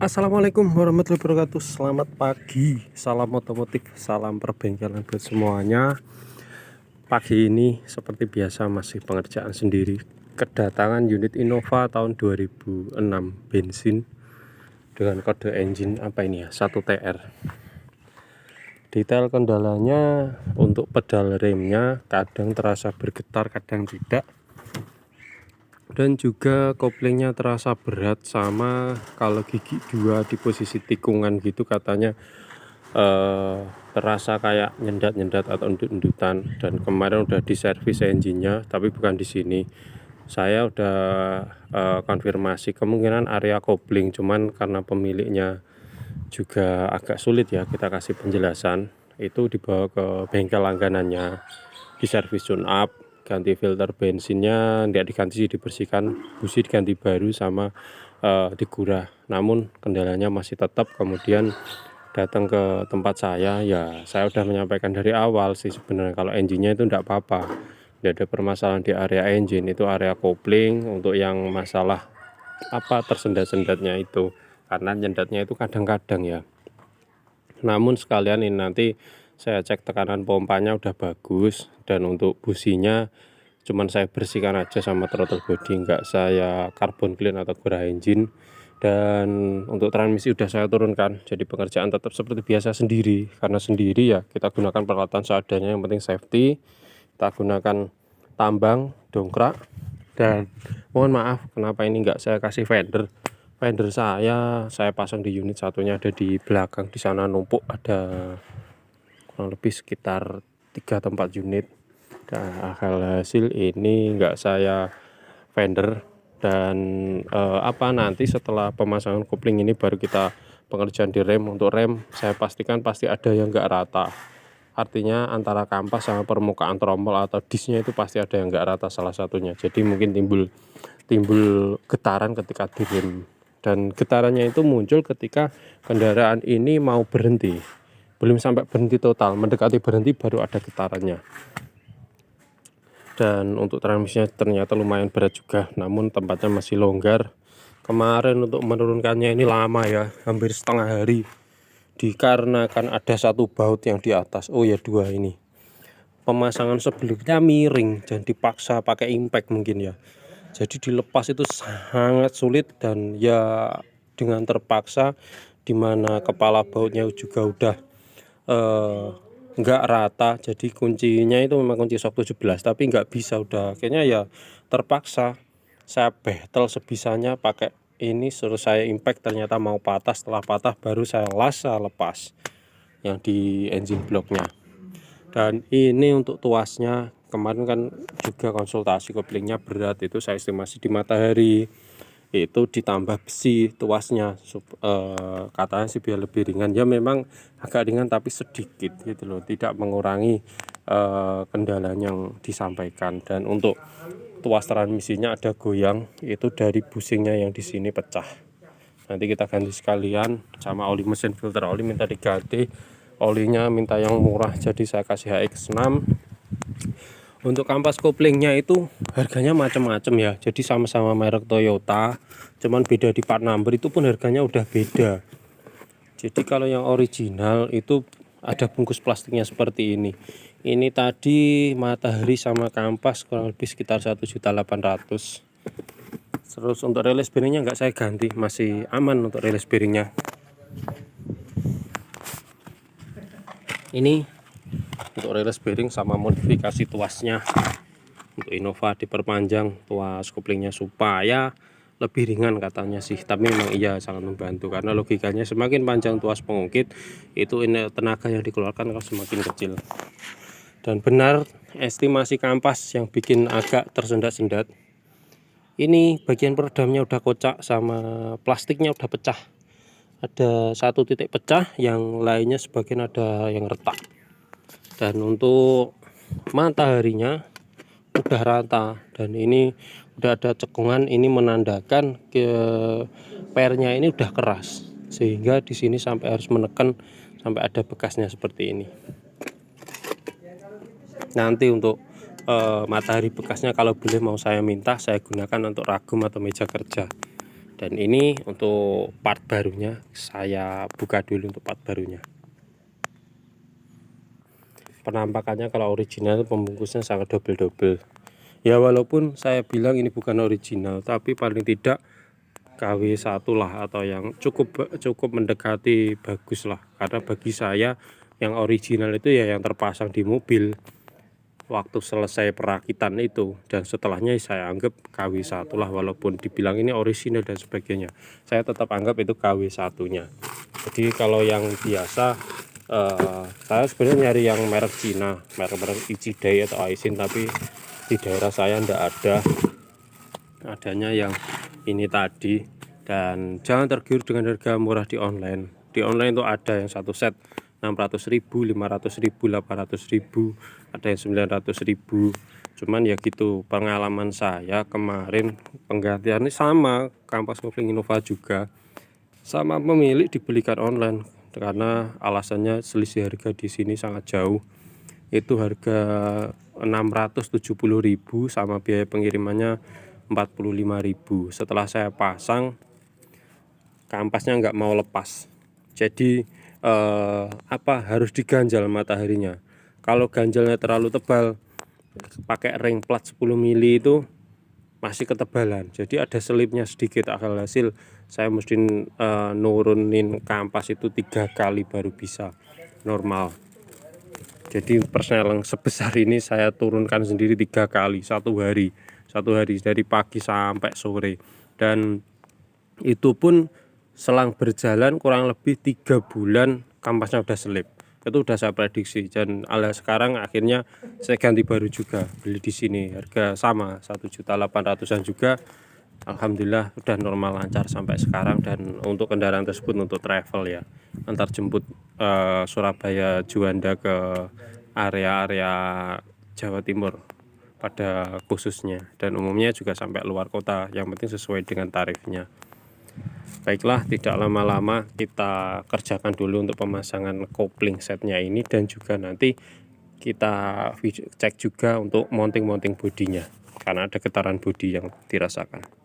Assalamualaikum warahmatullahi wabarakatuh. Selamat pagi, salam otomotif, salam perbengkelan buat semuanya. Pagi ini seperti biasa masih pengerjaan sendiri. Kedatangan unit Innova tahun 2006 bensin dengan kode engine apa ini ya, 1TR. Detail kendalanya untuk pedal remnya kadang terasa bergetar, kadang tidak. Dan juga koplingnya terasa berat, sama kalau gigi 2 di posisi tikungan gitu katanya terasa kayak nyendat-nyendat atau endut-endutan. Dan kemarin udah diservis engine-nya, tapi bukan di sini. Saya udah konfirmasi kemungkinan area kopling, cuman karena pemiliknya juga agak sulit ya kita kasih penjelasan, itu dibawa ke bengkel langganannya, diservis tune up, ganti filter bensinnya, tidak diganti sih, dibersihkan, busi diganti baru, sama digurah. Namun kendalanya masih tetap. Kemudian datang ke tempat saya, ya saya udah menyampaikan dari awal sih sebenarnya kalau engine-nya itu tidak apa-apa, tidak ada permasalahan di area engine, itu area kopling. Untuk yang masalah apa tersendat-sendatnya itu, karena nyendatnya itu kadang-kadang ya. Namun sekalian ini nanti saya cek tekanan pompanya udah bagus, dan untuk businya cuman saya bersihkan aja sama throttle body, enggak saya carbon clean atau gurah engine. Dan untuk transmisi udah saya turunkan, jadi pengerjaan tetap seperti biasa sendiri. Karena sendiri ya kita gunakan peralatan seadanya, yang penting safety. Kita gunakan tambang, dongkrak, dan mohon maaf kenapa ini enggak saya kasih fender. Fender saya pasang di unit satunya, ada di belakang di sana numpuk, ada kurang lebih sekitar 3 tempat unit. Nah, hasil ini enggak saya fender. Dan nanti setelah pemasangan kopling ini baru kita pengerjaan di rem. Untuk rem saya pastikan pasti ada yang enggak rata, artinya antara kampas sama permukaan trommel atau disnya itu pasti ada yang enggak rata salah satunya. Jadi mungkin timbul getaran ketika direm, dan getarannya itu muncul ketika kendaraan ini mau berhenti. Belum sampai berhenti total, mendekati berhenti baru ada getarannya. Dan untuk transmisinya ternyata lumayan berat juga, namun tempatnya masih longgar. Kemarin untuk menurunkannya ini lama ya, hampir setengah hari, dikarenakan ada satu baut yang di atas, dua ini. Pemasangan sebelumnya miring dan dipaksa pakai impact mungkin ya, jadi dilepas itu sangat sulit. Dan ya dengan terpaksa, dimana kepala bautnya juga udah nggak rata, jadi kuncinya itu memang kunci shock 17, tapi nggak bisa, udah kayaknya ya terpaksa saya betel sebisanya pakai ini, suruh saya impact, ternyata mau patah. Setelah patah baru saya lepas yang di engine blocknya. Dan ini untuk tuasnya, kemarin kan juga konsultasi, koplingnya berat, itu saya estimasi di Matahari itu ditambah besi tuasnya, katanya sih biar lebih ringan. Ya memang agak ringan tapi sedikit gitu loh, tidak mengurangi kendala yang disampaikan. Dan untuk tuas transmisinya ada goyang, itu dari busingnya yang di sini pecah. Nanti kita ganti sekalian, sama oli mesin, filter oli minta diganti, olinya minta yang murah, jadi saya kasih HX6. Untuk kampas koplingnya itu harganya macam-macam ya, jadi sama-sama merek Toyota, cuman beda di part number, itu pun harganya udah beda. Jadi kalau yang original itu ada bungkus plastiknya seperti ini. Ini tadi Matahari sama kampas kurang lebih sekitar 1.800.000. Terus untuk release bearingnya nggak saya ganti, masih aman untuk release bearingnya. Ini untuk release bearing sama modifikasi tuasnya. Untuk Innova diperpanjang tuas koplingnya supaya lebih ringan katanya sih, tapi memang iya sangat membantu, karena logikanya semakin panjang tuas pengungkit itu tenaga yang dikeluarkan kalau semakin kecil. Dan benar estimasi kampas yang bikin agak tersendat-sendat, ini bagian peredamnya udah kocak sama plastiknya udah pecah. Ada satu titik pecah, yang lainnya sebagian ada yang retak. Dan untuk Mataharinya udah rata, dan ini udah ada cekungan, ini menandakan ke pernya ini udah keras, sehingga di sini sampai harus menekan sampai ada bekasnya seperti ini. Nanti untuk Matahari bekasnya kalau boleh mau saya minta, saya gunakan untuk ragum atau meja kerja. Dan ini untuk part barunya, saya buka dulu untuk part barunya. Penampakannya kalau original pembungkusnya sangat double-double. Ya walaupun saya bilang ini bukan original, tapi paling tidak KW1 lah, atau yang cukup mendekati bagus lah. Karena bagi saya yang original itu ya yang terpasang di mobil waktu selesai perakitan itu, dan setelahnya saya anggap KW1 lah, walaupun dibilang ini original dan sebagainya, saya tetap anggap itu KW1 nya. Jadi kalau yang biasa saya sebenarnya nyari yang merek Cina, merek Ichidai atau Aisin, tapi di daerah saya ndak ada, adanya yang ini tadi. Dan jangan tergiur dengan harga murah di online. Di online itu ada yang satu set 600.000, 500.000, 800.000, ada yang 900.000. Cuman ya gitu, pengalaman saya kemarin penggantian ini sama kampas kopling Innova juga, sama pemilik dibelikan online karena alasannya selisih harga di sini sangat jauh. Itu harga 670.000 sama biaya pengirimannya 45.000. Setelah saya pasang, kampasnya nggak mau lepas, jadi harus diganjal mataharinya. Kalau ganjalnya terlalu tebal, pakai ring plat 10 mili itu masih ketebalan, jadi ada selipnya sedikit. Hasil saya mesti nurunin kampas itu 3 kali baru bisa normal. Jadi persneling sebesar ini saya turunkan sendiri 3 kali satu hari dari pagi sampai sore, dan itu pun selang berjalan kurang lebih 3 bulan kampasnya udah selip. Itu udah saya prediksi, dan sekarang akhirnya saya ganti baru juga, beli di sini harga sama 1.800.000-an juga. Alhamdulillah udah normal lancar sampai sekarang. Dan untuk kendaraan tersebut untuk travel ya, antar jemput Surabaya Juanda ke area-area Jawa Timur pada khususnya, dan umumnya juga sampai luar kota, yang penting sesuai dengan tarifnya. Baiklah, tidak lama-lama kita kerjakan dulu untuk pemasangan kopling setnya ini, dan juga nanti kita cek juga untuk mounting bodinya karena ada getaran bodi yang dirasakan.